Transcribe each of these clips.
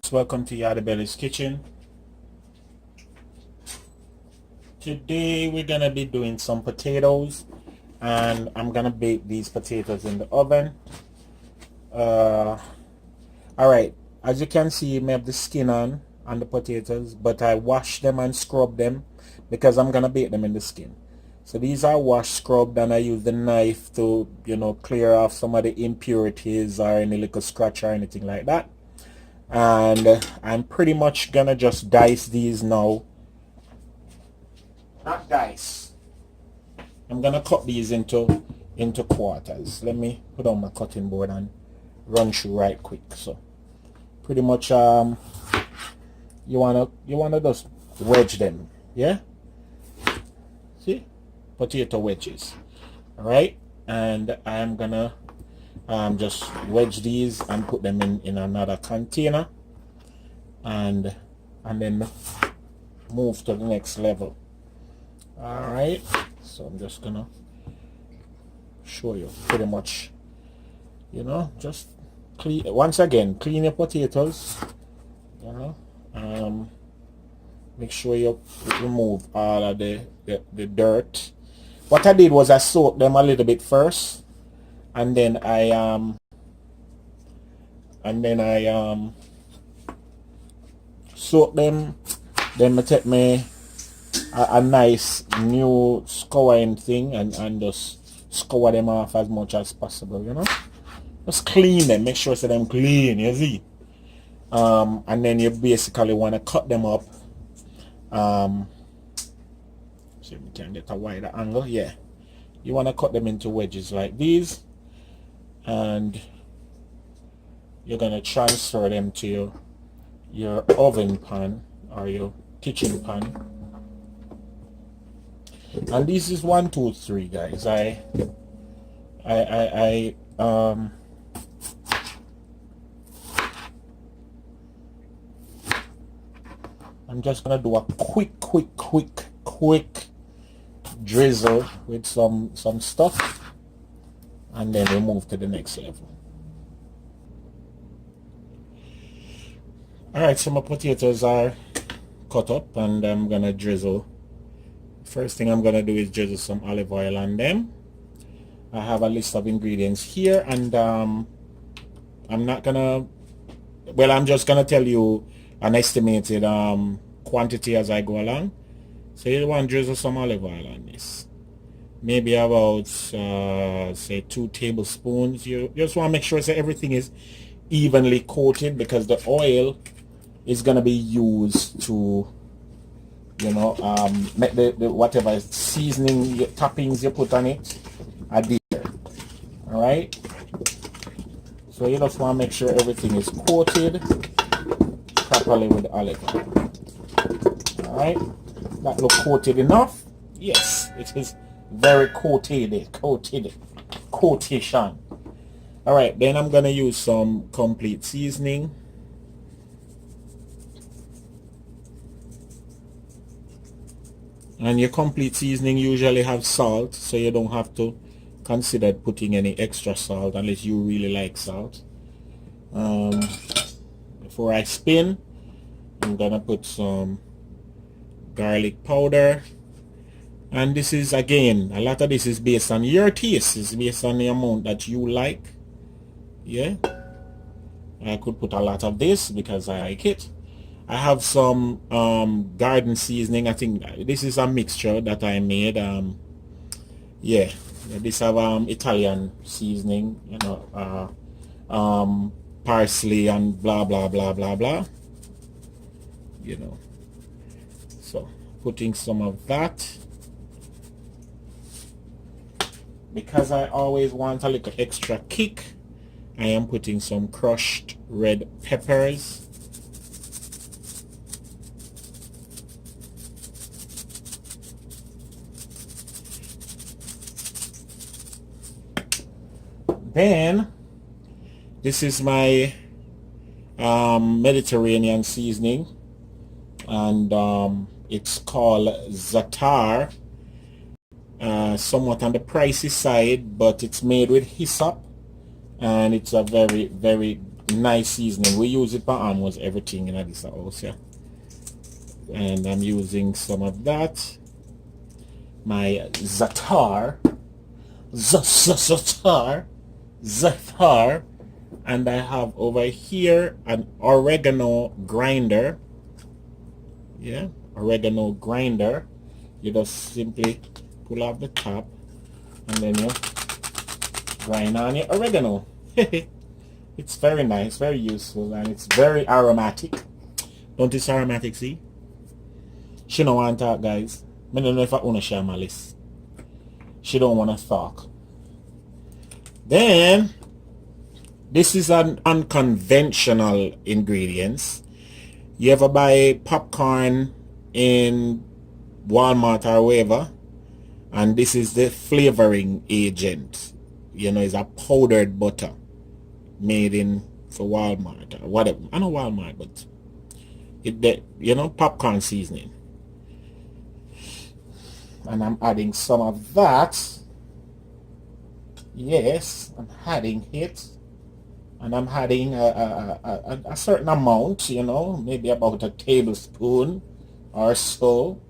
folks, welcome to Yardie's kitchen. Today we're gonna be doing some potatoes, and I'm gonna bake these potatoes in the oven. Alright, as you can see, I have the skin on the potatoes, but I wash them and scrub them because I'm gonna bake them in the skin. So these are washed, scrubbed, and I use the knife to, clear off some of the impurities or any little scratch or anything like that. And I'm pretty much gonna just dice these now. Not dice. I'm gonna cut these into quarters. Let me put on my cutting board and run through right quick. So pretty much you wanna just wedge them, yeah? See? Potato wedges. Alright? And I'm gonna just wedge these and put them in another container, and then move to the next level. Alright, so I'm just gonna show you pretty much, just clean your potatoes, make sure you remove all of the dirt. What I did was I soaked them a little bit first, and then I soak them. Then I take me a nice new scouring thing and just scour them off as much as possible, just clean them, make sure them clean, you see. And then you basically want to cut them up. See if we can get a wider angle. Yeah, you want to cut them into wedges like these, and you're gonna transfer them to your oven pan or your kitchen pan. And this is 1, 2, 3, guys. I'm just gonna do a quick drizzle with some stuff, and then we move to the next level. Alright, so my potatoes are cut up, and I'm gonna drizzle. First thing I'm gonna do is drizzle some olive oil on them. I have a list of ingredients here, and I'm just gonna tell you an estimated quantity as I go along. So you want to drizzle some olive oil on this, maybe about say 2 tablespoons. You just want to make sure that everything is evenly coated, because the oil is going to be used to make the whatever seasoning toppings you put on it adhere. All right, so you just want to make sure everything is coated properly with olive oil. All right, that look coated enough? Yes, it is very coated. Coatation. All right, then I'm gonna use some complete seasoning. And your complete seasoning usually have salt, so you don't have to consider putting any extra salt unless you really like salt. Before I spin, I'm gonna put some garlic powder, and this is, again, a lot of this is based on your taste. It's based on the amount that you like. Yeah, I could put a lot of this because I like it. I have some garden seasoning. I think this is a mixture that I made. Yeah, this have Italian seasoning, parsley and blah blah blah blah blah, so putting some of that, because I always want a little extra kick. I am putting some crushed red peppers. Then this is my Mediterranean seasoning, and it's called Za'atar. Somewhat on the pricey side, but it's made with hyssop, and it's a very, very nice seasoning. We use it for almost everything in this house, yeah. And I'm using some of that. My za'atar, and I have over here an oregano grinder. Yeah, oregano grinder. You just simply pull off the top and then you grind on your oregano. It's very nice, very useful, and it's very aromatic. Don't it's aromatic, see? She don't want to talk, guys. I don't know if I want to share my list. She don't want to talk. Then, this is an unconventional ingredients. You ever buy popcorn in Walmart or wherever, and this is the flavoring agent. You know, it's a powdered butter made in for Walmart or whatever. I know Walmart, but you know, popcorn seasoning. And I'm adding some of that. Yes, I'm adding it. And I'm adding a certain amount, you know, maybe about a tablespoon or so.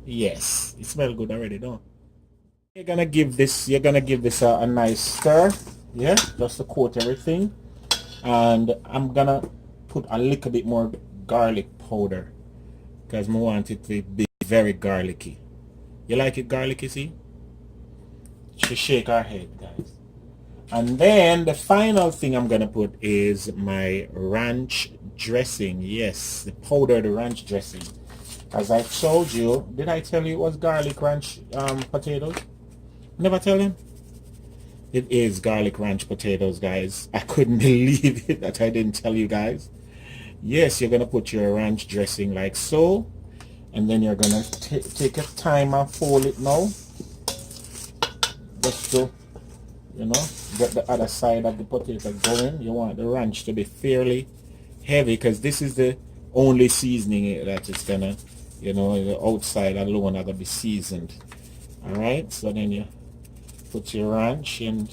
Yes, it smells good already, don't? You're gonna give this a nice stir. Yeah, just to coat everything. And I'm gonna put a little bit more garlic powder because I want it to be very garlicky. You like it garlicky, see? She shake her head, guys. And then the final thing I'm gonna put is my ranch dressing. Yes, the powdered ranch dressing. As I told you, did I tell you it was garlic ranch potatoes? Never tell him? It is garlic ranch potatoes, guys. I couldn't believe it that I didn't tell you guys. Yes, you're gonna put your ranch dressing like so, and then you're gonna take your time and fold it now, just to, you know, get the other side of the potato going. You want the ranch to be fairly heavy because this is the only seasoning that is gonna, you know, the outside alone are gonna be seasoned. All right, so then you put your ranch, and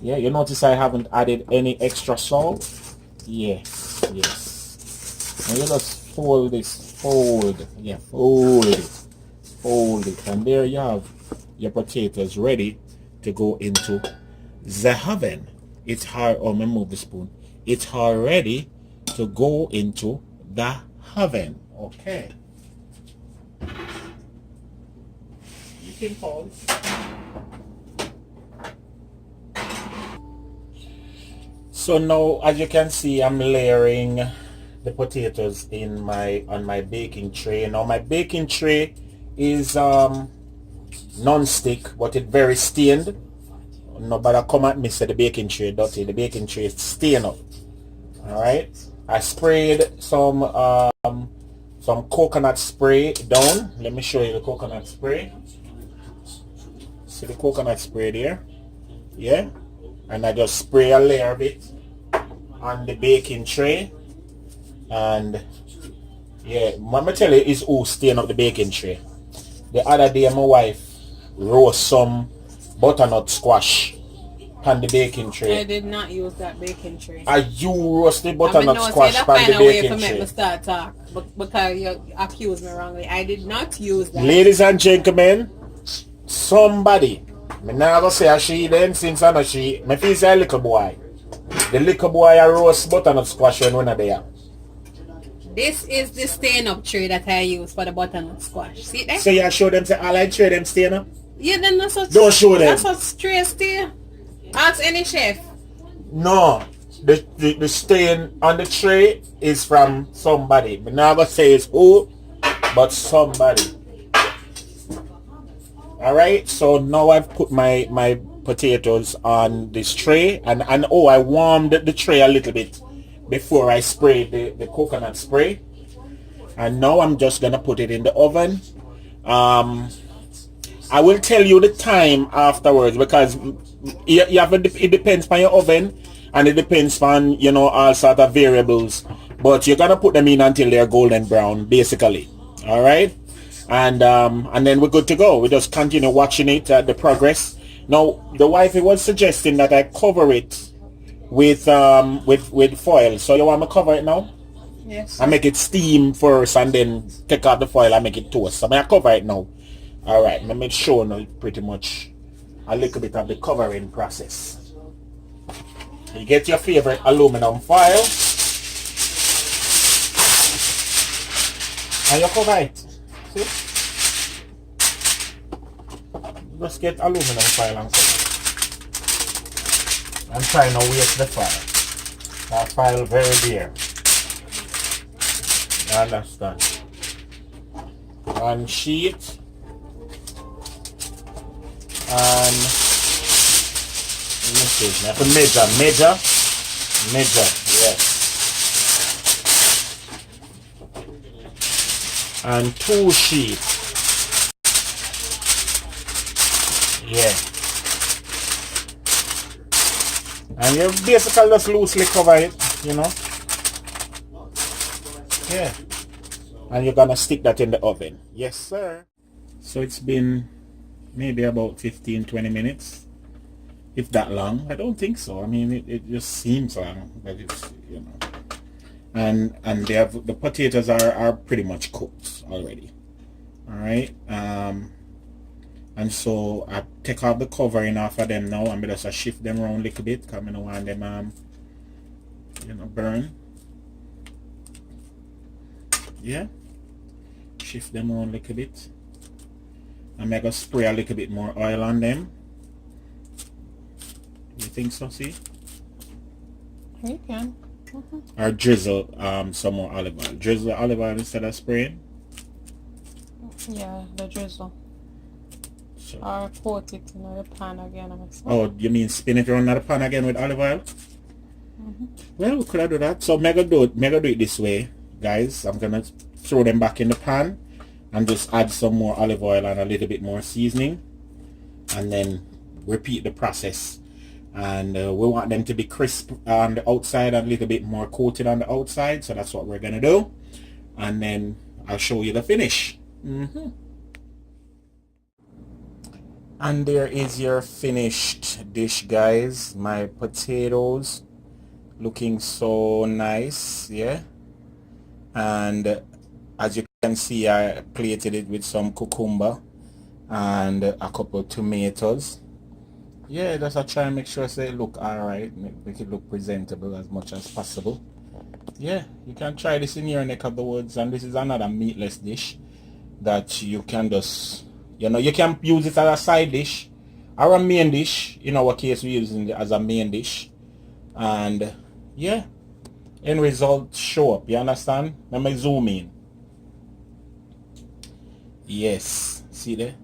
yeah, you notice I haven't added any extra salt. Yes. And you just fold this, fold it, and there you have your potatoes ready to go into the oven. It's hard. Oh, let me move the spoon. It's already to go into the oven. Okay. You can pause. So now, as you can see, I'm layering the potatoes on my baking tray. Now my baking tray is non-stick, but it's very stained. Nobody come at me say the baking tray dirty. The baking tray is stained up. All right. I sprayed some coconut spray down. Let me show you the coconut spray. See the coconut spray there? Yeah. And I just spray a layer of it on the baking tray. And yeah, let me tell you, is who stain up the baking tray. The other day my wife roast some butternut squash on the baking tray. I did not use that baking tray. Are you roasted butternut squash on the baking tray? Me start talk, because you accused me wrongly. I did not use that. Ladies and gentlemen, somebody, me now go say a she then, since I know she, me feel say a little boy. The little boy a roast butternut squash when we're not there. This is the stain up tray that I use for the butternut squash. See that? So you show them say all I tray them stain up? Yeah, then that's what. Don't show them. That's what tray stain. Ask any chef. No, the stain on the tray is from somebody. But now I'm gonna say it's who, but somebody. All right. So now I've put my potatoes on this tray, and oh, I warmed the tray a little bit before I sprayed the coconut spray, and now I'm just gonna put it in the oven. I will tell you the time afterwards, because you have it depends on your oven, and it depends on, you know, all sort of variables, but you're gonna put them in until they're golden brown basically. All right, and then we're good to go. We just continue watching it, the progress. Now the wifey was suggesting that I cover it with foil. So you want me to cover it now? Yes. I make it steam first and then take out the foil and make it toast. So I cover it now. Alright, let me show you pretty much a little bit of the covering process. You get your favorite aluminum foil and you cover it. See? Just get aluminum foil and cover. I'm trying to waste the foil. That foil very dear. You understand? One sheet. And let me see. I have to measure, yes. And 2 sheets. Yeah. And you basically just loosely cover it, you know. Yeah. And you're gonna stick that in the oven. Yes, sir. So it's been maybe about 15-20 minutes, if that long. I don't think so. I mean, it just seems long, but it's, you know. And they have, the potatoes are pretty much cooked already. All right. And so I take off the covering off of them now, and I just shift them around a little bit because I don't want them you know, burn. Yeah. Shift them around a little bit. I'm going to spray a little bit more oil on them. You think so, see? You can. Or drizzle some more olive oil. Drizzle the olive oil instead of spraying? Yeah, the drizzle. So. Or coat it in the pan again. Oh, you mean spin it around the pan again with olive oil? Well, we could have do that. So I'm going to do it this way, guys. I'm going to throw them back in the pan and just add some more olive oil and a little bit more seasoning, and then repeat the process. And we want them to be crisp on the outside and a little bit more coated on the outside, so that's what we're gonna do. And then I'll show you the finish. And there is your finished dish, guys. My potatoes looking so nice, yeah. And as you can see, I plated it with some cucumber and a couple of tomatoes. Yeah, just I try and make sure it look alright, make it look presentable as much as possible. Yeah, you can try this in your neck of the woods. And this is another meatless dish that you can just, you know, you can use it as a side dish or a main dish. In our case, we're using it as a main dish. And yeah, end result show up, you understand? Let me zoom in. Yes, see there?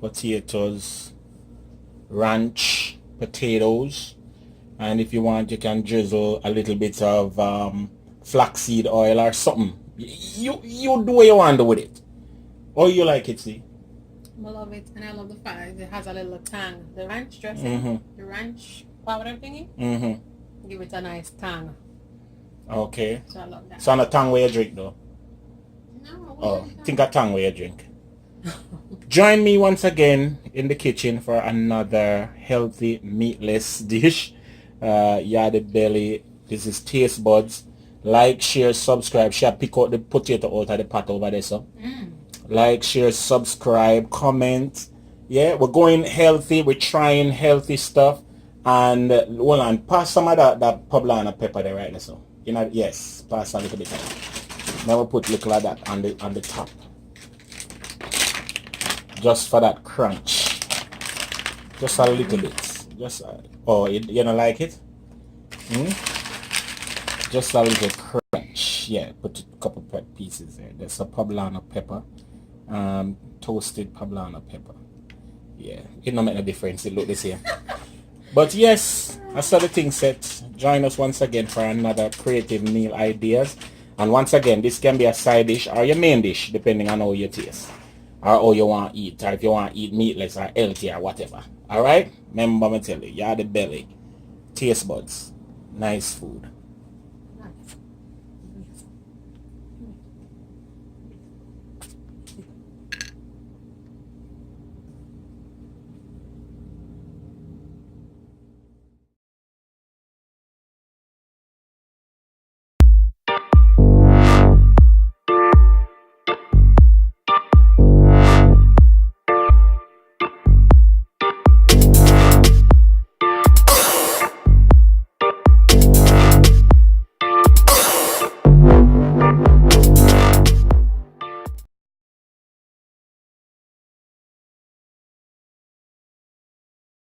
Potatoes, ranch potatoes, and if you want you can drizzle a little bit of flaxseed oil or something. You do what you want to do with it. Or you like it, see? I love it, and I love the fact it has a little tang. The ranch dressing, the ranch powder thingy, give it a nice tang. Okay. So I love that. So on a tang where you drink though? No. Oh, think a tang where you drink. Join me once again in the kitchen for another healthy meatless dish. Yardie belly. This is Taste Buds. Like, share, subscribe. Shall pick out the potato out of the pot over there, so. Like, share, subscribe, comment. Yeah, we're going healthy. We're trying healthy stuff. And hold on, pass some of that poblano pepper there, right there, so. You know, yes, pass a little bit. Now we'll put a little of that on the top. Just for that crunch. Just a little bit. Just oh, you don't like it? Just a little crunch. Yeah, put a couple pieces there. There's a poblano pepper. Toasted poblano pepper. Yeah, it don't make no difference. It look the same. But yes, I saw the thing set. Join us once again for another creative meal ideas. And once again, this can be a side dish or your main dish, depending on how you taste. Or how you want to eat. Or if you want to eat meatless or healthy or whatever. Alright? Remember me tell you, Yardie belly. Taste Buds. Nice food.